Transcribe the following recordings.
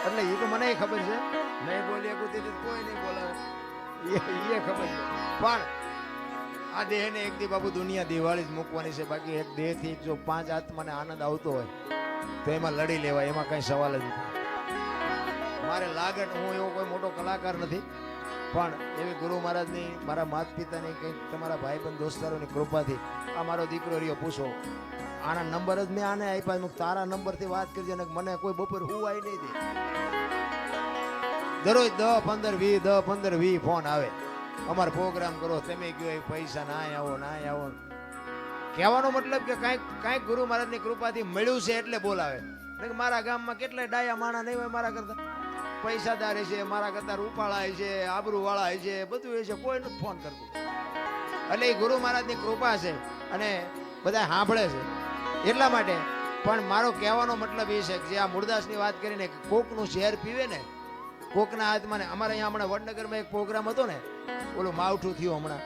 એટલે એ તો મને ખબર છે, નહીં બોલીએ કોઈ નહીં બોલાવે, એ ખબર છે. પણ આ દેહ ને એક દી બાપુ દુનિયા દિવાળી જ મૂકવાની છે. બાકી એક દેહ થી જો 5 આત્માને આનંદ આવતો હોય તો એમાં લડી લેવાય, એમાં કઈ સવાલ જ નથી. મારે લાગે હું એવો કોઈ મોટો કલાકાર નથી, પણ એવી ગુરુ મહારાજની, મારા માતા પિતાની, કંઈક તમારા ભાઈબંધ દોસ્તારોની કૃપાથી આ મારો દીકરો રહ્યો પૂછો, આના નંબર જ મેં આને આપ્યા. તારા નંબરથી વાત કરજે ને મને કોઈ બપોર હુવાય નહીં દે. દરરોજ 10-15-20 ફોન આવે, અમારે પ્રોગ્રામ કરો, તમે કયો પૈસા ના આવો. કહેવાનો મતલબ કે કાંઈક ગુરુ મહારાજની કૃપાથી મળ્યું છે એટલે બોલાવે. મારા ગામમાં કેટલાય ડાયા માણા નહીં હોય મારા કરતા, પૈસાદાર છે, મારા કરતા રૂપાળા છે, આબરૂ વાળા છે, બધું એ છે, કોઈ નથી ફોન કરતું. એટલે એ ગુરુ મહારાજની કૃપા છે અને બધા સાંભળે છે એટલા માટે. પણ મારો કહેવાનો મતલબ એ છે કે જે આ મૂળદાસની વાત કરીને કોકનું ઝેર પીવે ને, કોકના હાથમાં ને, અમારે અહીંયા હમણાં વડનગરમાં એક પ્રોગ્રામ હતો ને, ઓલું માવઠું થયું હમણાં.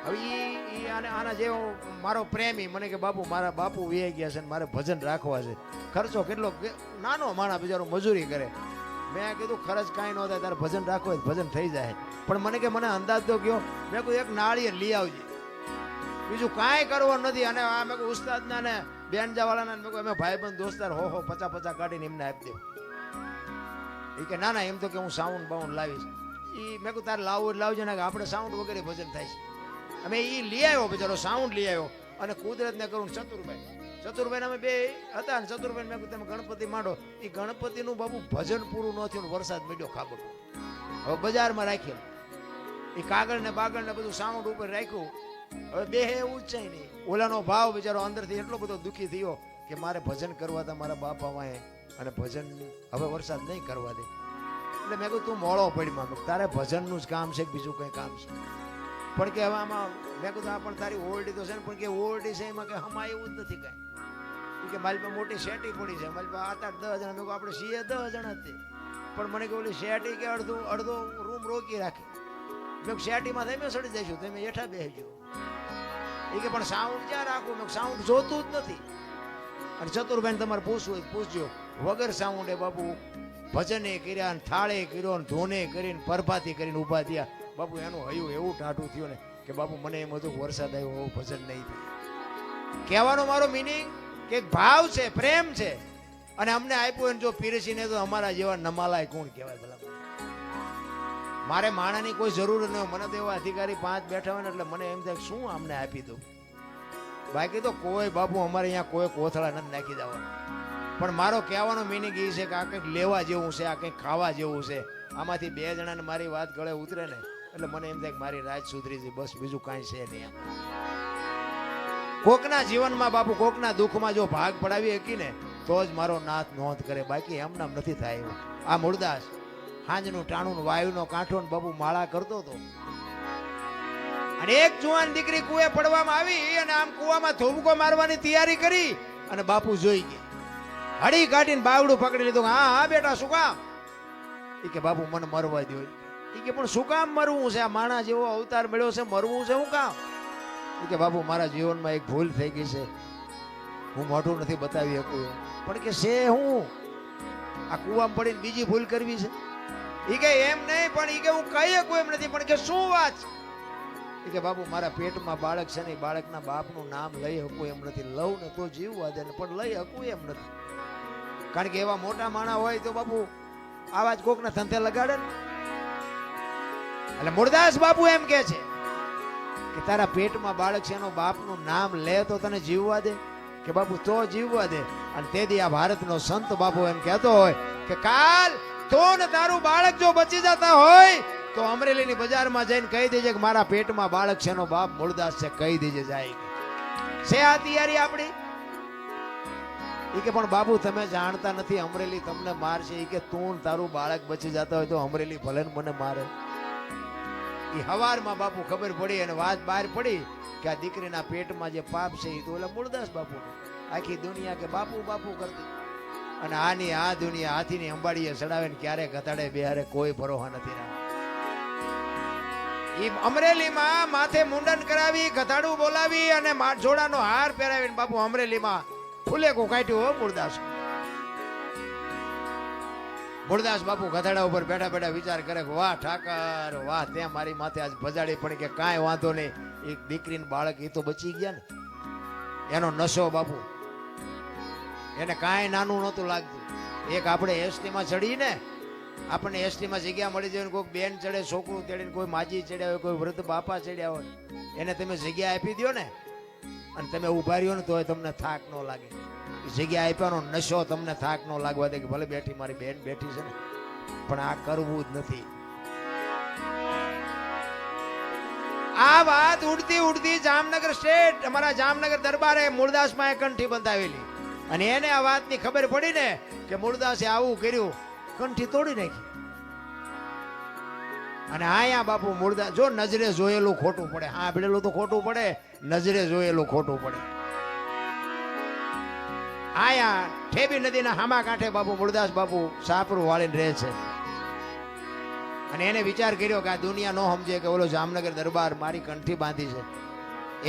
હવે આના જેવો મારો પ્રેમી મને કે બાપુ, મારા બાપુ વે ગયા છે ને મારે ભજન રાખવા છે. ખર્ચો કેટલો, નાનો માણા બિચારો મજૂરી કરે. મેં કીધું ખર્ચ કાંઈ ન થાય, તારે ભજન રાખવો ભજન થઈ જાય. પણ મને કે મને અંદાજ તો ગયો, મેં કહ્યું એક નાળિયેર લઈ આવજે, બીજું કાંઈ કરવાનું નથી. અને આ મેં કહ્યું ઉસ્તાદના ને બેનજાવાળાના મેં કહ્યું અમે ભાઈબંધ દોસ્તાર 50 કાઢીને એમને આપી દઉં. એ કે ના એમ તો કે હું સાઉન્ડ બાઉન્ડ લાવીશ. એ મેં કહ્યું તારે લાવવું એટલે લાવજો ને, કે આપણે સાઉન્ડ વગેરે ભજન થાય છે. અમે એ લઈ આવ્યો બિચારો, સાઉન્ડ લઈ આવ્યો. અને કુદરતને કરું ચતુરભાઈ અમે બે હતા ને, ચતુરભાઈ મેં કહ્યું તમે ગણપતિ માંડો. એ ગણપતિનું બાબુ ભજન પૂરું ન થયું, વરસાદ મળ્યો ખાબો. હવે બજારમાં રાખીએ એ કાગળ ને બાગળ ને બધું સાઉન્ડ ઉપર રાખ્યું. હવે બે એવું જ છે નહીં. ઓલાનો ભાવ બિચારો અંદરથી એટલો બધો દુઃખી થયો કે મારે ભજન કરવા હતા મારા બાપા વાએ, અને ભજન હવે વરસાદ નહીં કરવા દે. એટલે મેં કહ્યું તું મોળો પડીમાં, તારે ભજનનું જ કામ છે, બીજું કંઈ કામ છે. પણ કે હવે આમાં મેં કીધું આ પણ તારી ઓરડી તો છે ને, પણ કે ઓરડી છે એમાં કે હમા એવું જ નથી કાંઈ. કે મારી પાસે મોટી શેટી પડી છે, મારી પાસે 8-10 જણા. મેં આપણે છીએ 10 જણા જ. પણ મને કે ઓલી શેટી કે અડધો રૂમ રોકી રાખે. મેં શેટીમાં તમે સડી જઈશું, તમે હેઠા બેસજો. એ કે પણ સાઉન્ડ ક્યાં રાખવું? મેં સાઉન્ડ જોતું જ નથી. અને ચતુરભાઈ તમારે પૂછવું હોય પૂછજો, વગર સાઉન્ડે બાપુ ભજને કર્યા, થાળે કર્યો, ધોને કરીને પરભાતી કરીને ઊભા થયા. બાપુ એનું હયું એવું ટાઢું થયું ને કે બાપુ મને એમ હતું વરસાદ આવ્યો ભજન નહીં થાય. કહેવાનો મારો મિનિંગ કે ભાવ છે, પ્રેમ છે, અને અમને આપ્યું જો પીરસીને તો અમારા જેવા નમાલાય કોણ કહેવાય ભલા. મારે માણાની કોઈ જરૂર ન હોય. મને તો એવા અધિકારી 5 બેઠા હોય ને એટલે મને એમ થાય શું અમને આપી દઉં. બાકી તો કોઈ બાપુ અમારે અહીંયા કોઈ કોથળા નથી નાખી દેવાનું. પણ મારો કહેવાનો મિનિંગ એ છે કે આ કંઈક લેવા જેવું છે, આ કંઈક ખાવા જેવું છે. આમાંથી 2 જણાને મારી વાત ગળે ઉતરે ને એટલે મને એમ થાય કે મારી રાજ સુધરી છે, બસ બીજું કાંઈ છે નહીં. કોકના જીવનમાં બાપુ, કોકના દુઃખમાં જો ભાગ પડાવી શકી ને તો જ મારો નાથ નોંધ કરે, બાકી એમનામ નથી થાય. આ મૂળદાસ હાંજનું ટાણું વાયુનો કાંઠો બાપુ માળા કરતો હતો. અને એક જુવાન દીકરી કુએ પડવામાં આવી અને આમ કુવામાં ધોબકો મારવાની તૈયારી કરી અને બાપુ જોઈ ગયા. હડી કાઢીને બાવડું પકડી લીધું. હા બેટા શું કામ? એ કે બાપુ મને મરવા દો. એ કે પણ શું કામ મરવું છે? આ માણા જેવો અવતાર મળ્યો છે, મરવું છે શું કામ? એ કે બાપુ મારા જીવનમાં એક ભૂલ થઈ ગઈ છે, હું મોઢું નથી બતાવી શકું. પણ કે છે હું આ કુવામાં પડીને બીજી ભૂલ કરવી છે? એ કે એમ નહીં, પણ એ કે હું કહી શકું એમ નથી. પણ કે શું વાત? એ કે બાપુ મારા પેટમાં બાળક છે ને, બાળકના બાપનું નામ લઈ શકું એમ નથી. લઉં ને તો જીવવા દે ને, પણ લઈ શકું એમ નથી. કારણ કે એવા મોટા માણા હોય તો બાપુ આવા જ કોકના ધંધે લગાડે ને. એટલે મૂળદાસ બાપુ એમ કે છે કે તારા પેટમાં બાળક છે, એનો બાપનું નામ લે તો તને જીવવા દે? કે બાપુ તો જીવવા દે. અને તેથી આ ભારતનો સંત બાપુ એમ કહેતો હોય કે કાલ તો ને તારું બાળક જો બચી જતા હોય તો અમરેલીની બજારમાં જઈને કહી દેજે કે મારા પેટમાં બાળક છે, એનો બાપ મૂળદાસ છે, કહી દેજે જાય છે. આ તૈયારી આપણી. એ કે પણ બાપુ તમે જાણતા નથી, અમરેલી તમને મારશે. એ કે તું તારું બાળક બચી જતા હોય તો અમરેલી ભલે મને મારે. એ હવારમાં બાપુ ખબર પડી અને વાત બહાર પડી કે આ દીકરીના પેટમાં જે પાપ છે એ તો ઓલા મૂળદાસ બાપુ. આખી દુનિયા કે બાપુ બાપુ કરતી. અને આની આ દુનિયા હાથીની અંબાડીએ ચડાવે ને ક્યારે ઘટાડે બેહારે કોઈ ભરોસા નથી રહ્યા. એ અમરેલીમાં માથે મુંડન કરાવી, ગધાડું બોલાવી અને જોડાનો હાર પહેરાવીને બાપુ અમરેલીમાં ફૂલેકો કાઢ્યું હો મૂળદાસ. મૂળદાસ બાપુ ગધેડા ઉપર બેઠા બેઠા વિચાર કરે કે વાહ ઠાકર વાહ, તે મારી માથે આજ ભજાડી પડી કે કાંઈ વાંધો નહીં, એક દીકરીને બાળક એ તો બચી ગયા ને. એનો નશો બાપુ, એને કાંઈ નાનું નહોતું લાગતું. એક આપણે એસટીમાં ચડીને, આપણને એસટીમાં જગ્યા મળી જાય, કોઈ બેન ચડે, છોકરું ચડે, કોઈ માજી ચડ્યા હોય, કોઈ વૃદ્ધ બાપા ચડ્યા હોય, એને તમે જગ્યા આપી દો ને અને તમે ઉભા રહ્યો ને તોય તમને થાક ન લાગે. જગ્યા આપ્યાનો નશો તમને થાક ન લાગવા દે કે ભલે બેઠી મારી બેન બેઠી છે ને, પણ આ કરવું જ નથી. આ વાત ઉડતી ઉડતી જામનગર સ્ટેટ, અમારા જામનગર દરબારે મૂળદાસમાં કંઠી બંધાવેલી અને એને આ વાતની ખબર પડી ને કે મૂળદાસે આવું કર્યું, કંઠી તોડી નાખી. અને આયા બાપુ મૂળદાસ જો નજરે જોયેલું ખોટું પડે, સાંભળેલું તો ખોટું પડે, નજરે જોયેલું ખોટું પડે. આયા ઠેબી નદીના હામા કાંઠે બાપુ મૂળદાસ બાપુ સાપરું વાળીને રહે છે. અને એને વિચાર કર્યો કે આ દુનિયા નો સમજે કે ઓલો જામનગર દરબાર મારી કંઠી બાંધી છે,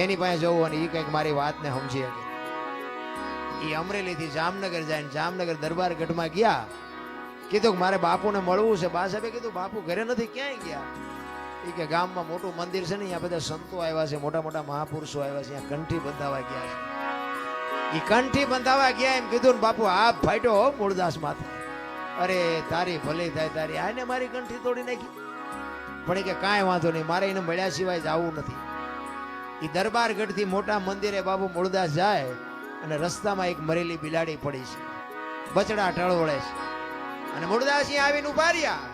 એની પાસે જવું અને એ કંઈક મારી વાતને સમજી શકે. એ અમરેલીથી જામનગર જાય, જામનગર દરબાર ગઢમાં ગયા. કીધું કે મારે બાપુને મળવું છે. બા સાહેબે કીધું બાપુ ઘરે નથી, ક્યાંય ગયા? એ કે ગામમાં મોટું મંદિર છે ને, અહીંયા બધા સંતો આવ્યા છે, મોટા મોટા મહાપુરુષો આવ્યા છે, અહીંયા કંઠી બંધાવા ગયા છે. એ કંઠી બંધાવા ગયા એમ કીધું ને બાપુ આ ફાટ્યો મૂળદાસ માથે. અરે તારી ભલે થાય તારી, આને મારી કંઠી તોડી નાખી. પણ એ કે કાંઈ વાંધો નહીં, મારે એને મળ્યા સિવાય જવું નથી. એ દરબારગઢ થી મોટા મંદિરે બાપુ મૂળદાસ જાય અને રસ્તામાં એક મરેલી બિલાડી પડી છે, બચડા ટળવળે છે. અને મૂળદાસ અહીંયા આવીને ઉભા રહ્યા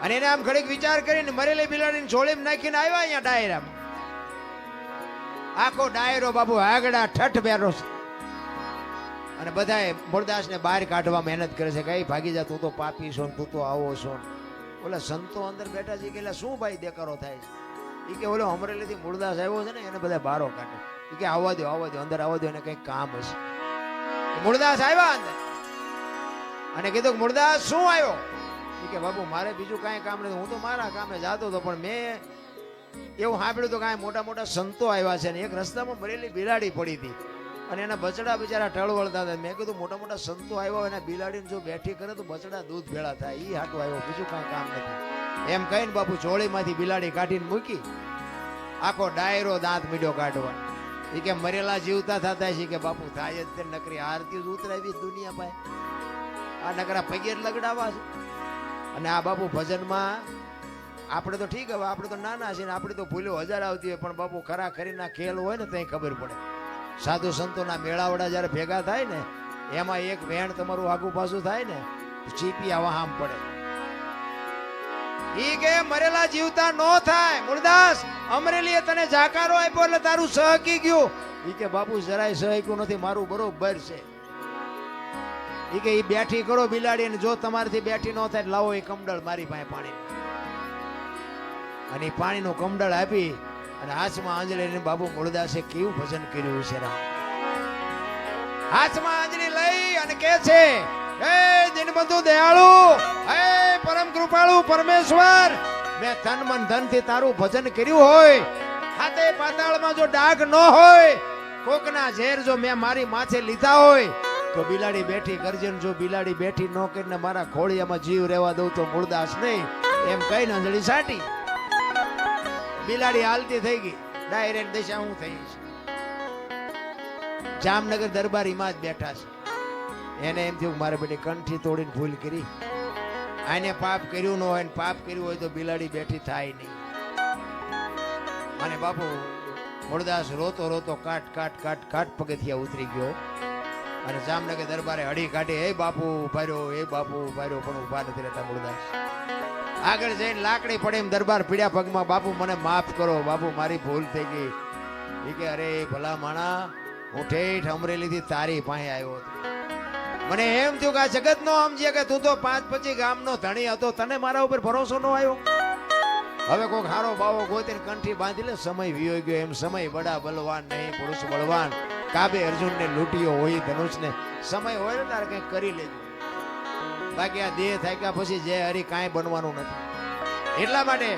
અને એને આમ ઘડીક વિચાર કરીને મરેલી બિલાડીને જોડીમાં નાખીને આવ્યા અહીંયા ડાયરામાં. આખો ડાયરો બાપુ આગડા ઠઠ બેરો છે અને બધાએ મૂળદાસને બહાર કાઢવા મહેનત કરે છે. કઈ ભાગી જા, તું તો પાપી છો, તું તો આવો છો. ઓલા સંતો અંદર બેઠા છે કે શું ભાઈ દેકારો થાય છે? એ કે ઓલો અમરેલીથી મૂળદાસ આવ્યો છે ને, એને બધા બારો કાઢે. એ કે આવવા દો અંદર આવવા દો, એને કંઈક કામ હશે. મૂળદાસ આવ્યા અંદર અને કીધું મૂળદાસ શું આવ્યો? એ કે બાપુ મારે બીજું કાંઈ કામ નથી, હું તો મારા કામે જાતો હતો, પણ મેં એવું સાંભળ્યું તો કાંઈ મોટા મોટા સંતો આવ્યા છે ને એક રસ્તામાં મરેલી બિલાડી પડી હતી અને એના બચડા બિચારા ટળવળતા હતા. મેં કીધું મોટા મોટા સંતો આવ્યા હોય, બિલાડીને જો બેઠી કરે તો બચડા દૂધ ભેળા થાય, એ હાટું આવ્યો, બીજું કાંઈ કામ નથી. એમ કહીને બાપુ ચોળીમાંથી બિલાડી કાઢીને મૂકી. આખો ડાયરો દાંત મીડ્યો કાઢવા. એ કે મરેલા જીવતા થતા છે કે બાપુ થાય જ તે, નકરી આરતી જ ઉતરાવી દુનિયા પાસે, આ નકરા પગે લગડાવા છે. અને આ બાપુ ભજનમાં આપણે તો ઠીક, હવે આપણે તો નાના છીએ ને આપણે તો ભૂલ્યો હજાર આવતી હોય, પણ બાપુ ખરા ખરીના ખેલ હોય ને ત્યાં ખબર પડે. સાધુ સંતોના મેળાવડા જયારે ભેગા થાય ને, એમાં એક વેણ તમારું આગુ પાછું થાય ને, ચીપી આવા આમ પડે. ઈ કે મરેલા જીવતા નો થાય. મૂળદાસ અમરેલીએ તને જાકારો આપ્યો એટલે તારું સહકી ગયું. ઈ કે બાપુ જરાય સહક્યું નથી, મારું બરોબર છે. ઈ કે ઈ બેઠી કરો બિલાડી, અને જો તમારાથી બેઠી ન થાય લાવો એ કમડળ મારી પાસે પાણી. અને પાણીનું કમડળ આપી અને હાથમાં આંજળી બાબુ મૂળદાસે કેવું ભજન કર્યું છે. હાથમાં આંજળી લઈ અને કે છે, હે દિનબંધુ દયાળુ, હે પરમ કૃપાળુ પરમેશ્વર, મેં તન મન ધન થી તારું ભજન કર્યું હોય, હાથે પાતાળમાં જો ડાઘ ન હોય, કોકના ઝેર જો મેં મારી માથે લીધા હોય તો બિલાડી બેઠી કરજે. જો બિલાડી બેઠી ન કરીને મારા ખોળિયામાં જીવ રહેવા દઉં તો મૂળદાસ નહીં. એમ કહીને આંજળી સાટી. બિલાડી હાલતી થઈ ગઈ, ડાયરેક્ટ દિશા હું થઈ છે. જામનગર દરબારીમાં જ બેઠા છે. એને એમ થયું મારે બેટી કંઠી તોડીને ભૂલ કરી, આને પાપ કર્યું ન હોય, પાપ કર્યું હોય તો બિલાડી બેઠી થાય નહીં. અને બાપુ મૂળદાસ રોતો રોતો કાટ પગથિયા ઉતરી ગયો અને જામનગર દરબારે હડી કાઢી, હે બાપુ ઉભા રહ્યો, હે બાપુ ઉભા રહ્યો, પણ ઉભા નથી રહેતા. મૂળદાસ આગળ જઈને લાકડી પડે એમ દરબાર પીડ્યા પગમાં, બાપુ મને માફ કરો, બાપુ મારી ભૂલ થઈ ગઈ. એ કે અરે ભલા માણા, હું ઠેઠ અમરેલીથી તારી પાસે આવ્યો હતો. મને એમ થયું કે આ જગત નો સમજીએ કે તું તો 5-25 ગામનો ધણી હતો, તને મારા ઉપર ભરોસો ન આવ્યો. હવે કોઈક હારો બાવો ગોતીને કંઠી બાંધી લે, સમય વિયો ગયો. એમ સમય બડા બલવાન નહીં, પુરુષ બળવાન. કાબે અર્જુન ને લૂંટ્યો હોય ધનુષ ને, સમય હોય ને તારે કઈક કરી લેજો, બાકી આ દેહ થાય કે પછી જે હરી કાંઈ બનવાનું નથી. એટલા માટે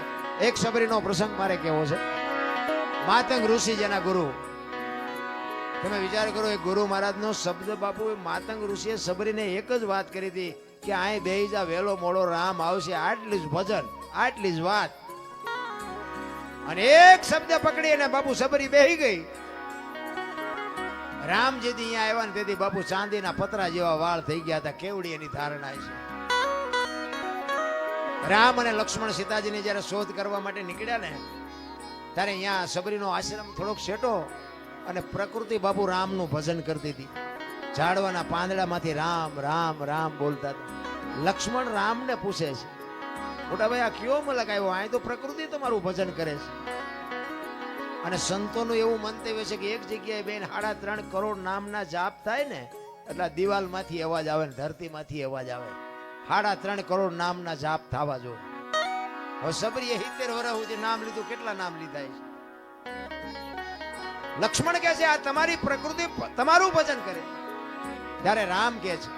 એક સબરીનો પ્રસંગ મારે કેવો છે. માતંગ ઋષિ જેના ગુરુ, તમે વિચાર કરો, એ ગુરુ મહારાજ નો શબ્દ બાપુ, માતંગ ઋષિએ સબરીને એક જ વાત કરી હતી કે અહીં બેહી જા, વહેલો મોડો રામ આવશે, આટલી જ ભજન, આટલી જ વાત. અને એક શબ્દ પકડી અને બાપુ સબરી બેહી ગઈ. રામજીથી અહીંયા આવ્યા ને તેથી બાપુ ચાંદીના પતરા જેવા વાળ થઈ ગયા હતા. કેવડી એની ધારણા છે. રામ અને લક્ષ્મણ સીતાજીની જયારે શોધ કરવા માટે નીકળ્યા ને ત્યારે અહીંયા સબરીનો આશ્રમ થોડોક શેટો અને પ્રકૃતિ બાપુ રામનું ભજન કરતી હતી. ઝાડવાના પાંદડામાંથી રામ રામ રામ બોલતા હતા. લક્ષ્મણ રામને પૂછે છે, મોટા ભાઈ આ કયો મલક આવ્યો? અહીં તો પ્રકૃતિ તમારું ભજન કરે છે. અને સંતોનું એવું મંતવ્ય છે કે એક જગ્યાએ બેન 3.5 કરોડ નામના જાપ થાય ને એટલે દિવાલમાંથી અવાજ આવે ને ધરતીમાંથી અવાજ આવે. 3.5 કરોડ નામના જાપ થવા જોઈએ. હવે સબરીએ 70 વર્ષ સુધી નામ લીધું. કેટલા નામ લીધા છે? લક્ષ્મણ કહે છે આ તમારી પ્રકૃતિ તમારું ભજન કરે. ત્યારે રામ કહે છે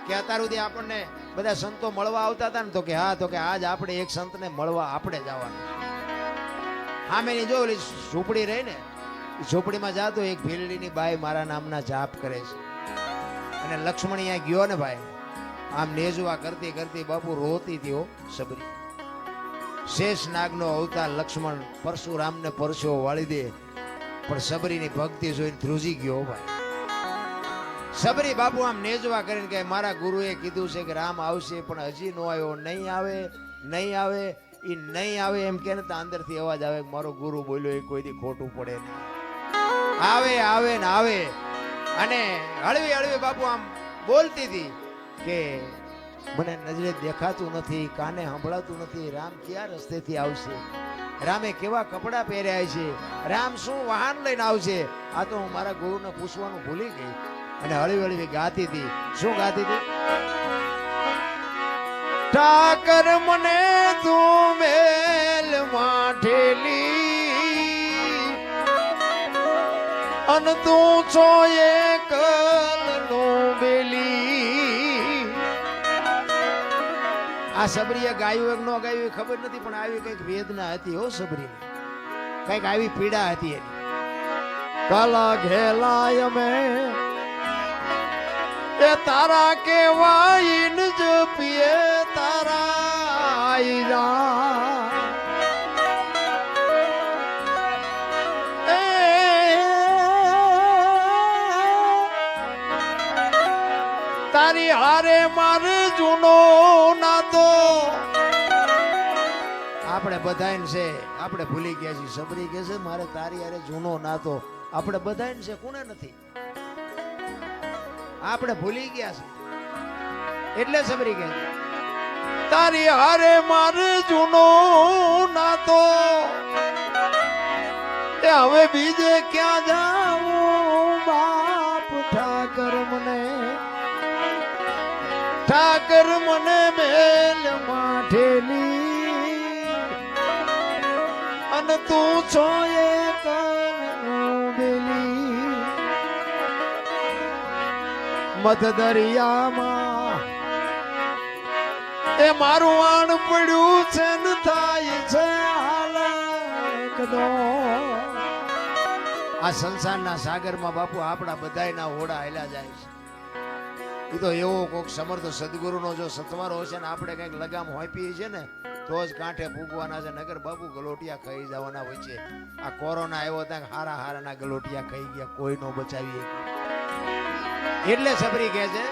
કે અત્યાર સુધી આપણને બધા સંતો મળવા આવતા હતા ને તો કે હા, તો કે આજ આપણે એક સંતને મળવા આપણે જવાનું. સામેની જો ઓલી ઝૂંપડી રહી ને, ઝૂંપડીમાં જાતો એક ભીલડીની બાઈ મારા નામના જાપ કરે છે. અને લક્ષ્મણ અહીંયા ગયો ને ભાઈ, આમ નેજવા કરતી કરતી બાપુ રોતી હતી. સબરી શેષ નાગનો અવતાર લક્ષ્મણ પરશુરામને પરસેવો વાળી દે, પણ સબરીની ભક્તિ જોઈને ધ્રુજી ગયો ભાઈ. સબરી બાપુ આમ નેજવા કરીને કે મારા ગુરુએ કીધું છે કે રામ આવશે પણ હજી નો આવ્યો. નહીં આવે, નહીં આવે, એ નહીં આવે એમ કે અંદરથી અવાજ આવે કે મારો ગુરુ બોલ્યો એ કોઈથી ખોટું પડે નહીં. આવે આવે ને આવે. અને હળવી હળવી બાપુ આમ બોલતી હતી કે મને નજરે દેખાતું નથી, કાને સંભળાતું નથી, રામ ક્યાં રસ્તેથી આવશે, રામે કેવા કપડા પહેર્યા છે, રામ શું વાહન લઈને આવશે. આ તો હું મારા ગુરુને પૂછવાનું ભૂલી ગઈ. અને હળવી હળવી ગાતી હતી. શું ગાતી હતી? ઠાકર મને તું મેલ માઠેલી અન તું છો એકલ નો બેલી. આ સબરીએ ગાયું એક નો ગાયું ખબર નથી, પણ આવી કઈક વેદના હતી હો સબરીની, કઈક આવી પીડા હતી એની. કાલા ઘેલાય મેં એ તારા કેવાઈન જપીએ તારા તારી હારે મારે જૂનો નાતો. આપણે બધાને છે, આપણે ભૂલી ગયા છીએ. સબરી કે છે મારે તારી હારે જૂનો નાતો. આપણે બધાને છે, કોને નથી? આપણે ભૂલી ગયા છે. એટલે સબરી કહે તારી હારે મારે જૂનો નાતો, એ હવે બીજે ક્યાં જાઉં બાપ. ઠાકર મને મેલ માઠેલી અને તું છો એક બેલી. મધ દરિયામાં એ મારું આણ પડ્યું છે ને થાય છે હાલકનો. આ સંસારના સાગરમાં બાપુ આપણા બધાયના હોડા હાલ્યા જાય છે. એ તો એવો કોઈક સમર્થ સદગુરુનો જો સથવારો હશે ને આપણે કંઈક લગામ હોપી છે ને તો જ કાંઠે ફૂગવાના છે. નગર બાપુ ગલોટિયા ખાઈ જવાના હોય છે. આ કોરોના આવ્યો ત્યાં હારા હારાના ગલોટિયા ખાઈ ગયા, કોઈ નો બચાવીએ. એટલે સબરી કહે છે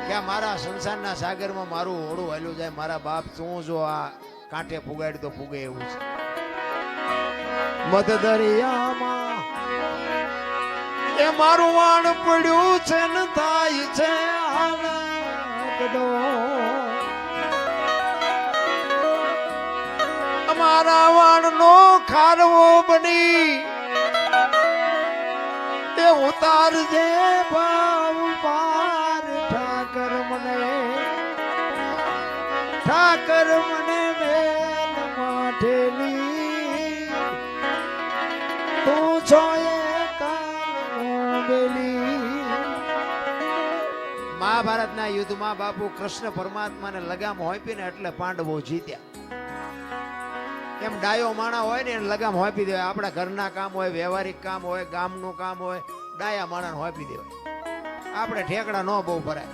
કે આ મારા સંસારના સાગરમાં મારું હોડું હાલ્યું જાય. મારા બાપ તું જો આ કાંઠે ફુગાડી તો ફૂગે એવું છે. મધ દરિયામાં એ મારું વાણ પડ્યું છે ને થાય છે હાલકડો. અમારા વાણનો ખારવો બની એ ઉતારજે ભાવ પાર. ઠાકર મને મેલ માઠેલી તું છો મહાભારતના યુદ્ધમાં બાપુ કૃષ્ણ પરમાત્માને લગામ હોપી ને એટલે પાંડવો જીત્યા. એમ ડાયો માણા હોય ને એને લગામ હોપી દેવાય. આપણા ઘરના કામ હોય, વ્યવહારિક કામ હોય, ગામનું કામ હોય, ડાયા માણાને હોપી દેવાય. આપણે ઠેકડા ન બહુ ભરાય.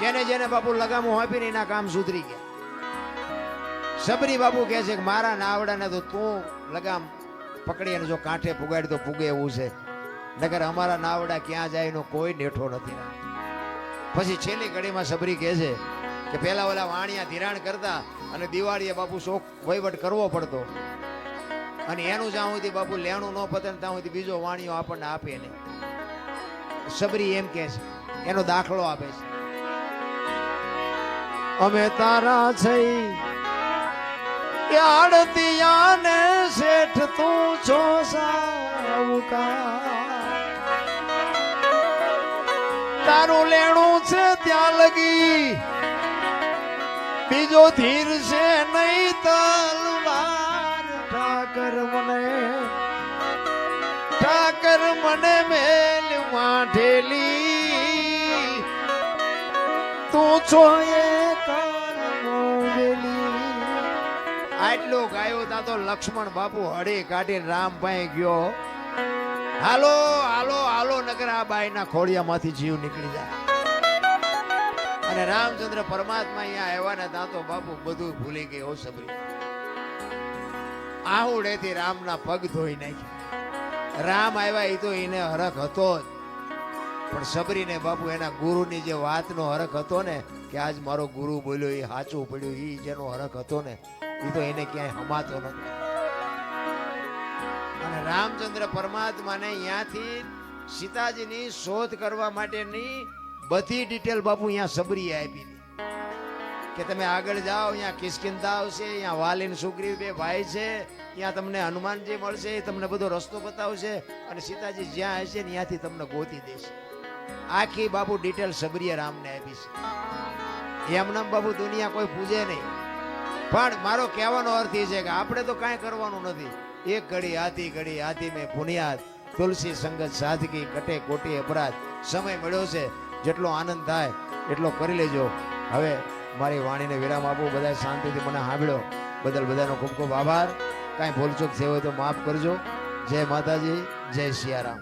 જેને જેને બાપુ લગામો આપીને એના કામ સુધરી ગયા. સબરી બાપુ કહે છે કે મારા નાવડાને તો તું લગામ પકડી અને જો કાંઠે પુગાડી તો પુગે એવું છે, નકર અમારા નાવડા ક્યાં જાય એનો કોઈ નેઠો નથી. પછી છેલ્લી ઘડીમાં સબરી કહે છે કે પેલા ઓલા વાણિયા ધિરાણ કરતા અને દિવાળીએ બાપુ શોખ વહીવટ કરવો પડતો, અને એનું જ્યાં સુધી બાપુ લેણું ન પતે ત્યાં સુધી બીજો વાણિયો આપણને આપે નહીં. સબરી એમ કહે છે, એનો દાખલો આપે છે, અમે તારા છે આડતિયાને શેઠ તું છો સાવકાર, તારું લેણું છે ત્યાં લગી બીજો ધીર છે નહીં તલવાર. ઠાકર મને મેલ માઠેલી તું છો એ આટલો ગાયો તા તો લક્ષ્મણ બાપુ હળી કાઢીને રામભાઈ ગયો, હાલો હાલો હાલો નગર આ બાઈના ખોડિયામાંથી જીવ નીકળી જાય. અને રામચંદ્ર પરમાત્મા અહીંયા આવ્યા ને ત્યાં તો બાપુ બધું ભૂલી ગઈ. હો સબરી આહુડેથી રામના પગ ધોઈ નાખ્યા. રામ આવ્યા એ તો એને હરખ હતો જ, પણ સબરીને બાપુ એના ગુરુની જે વાતનો હરખ હતો ને કે આજ મારો ગુરુ બોલ્યો એ સાચું પડ્યું, એ જેનો હરખ હતો ને એ તો એને ક્યાંય હમાતો નથી. અને રામચંદ્ર પરમાત્માને અહીંયાથી સીતાજીની શોધ કરવા માટેની બધી ડિટેલ બાપુ અહીંયા સબરીએ આપી કે તમે આગળ જાઓ, અહીંયા કિષ્કિંધા આવશે, અહીંયા વાલીન સુગ્રીવ બે ભાઈ છે, ત્યાં તમને હનુમાનજી મળશે, એ તમને બધો રસ્તો બતાવશે, અને સીતાજી જ્યાં હશે ને ત્યાંથી તમને ગોતી દેશે. આખી બાપુ ડિટેલ સબરીએ રામને આપી છે. એમનામ બાપુ દુનિયા કોઈ પૂજે નહીં, પણ મારો કહેવાનો અર્થ એ છે કે આપણે તો કાંઈ કરવાનું નથી. એક ઘડી હાથી મેં પુનિયાદ, તુલસી સંગત સાદગી, કટે કોટી અપરાધ. સમય મળ્યો છે, જેટલો આનંદ થાય એટલો કરી લેજો. હવે મારી વાણીને વિરામ આપું. બધા શાંતિથી મને સાંભળ્યો બદલ બધાનો ખૂબ ખૂબ આભાર. કાંઈ ભૂલચૂક થઈ હોય તો માફ કરજો. જય માતાજી, જય સિયારામ.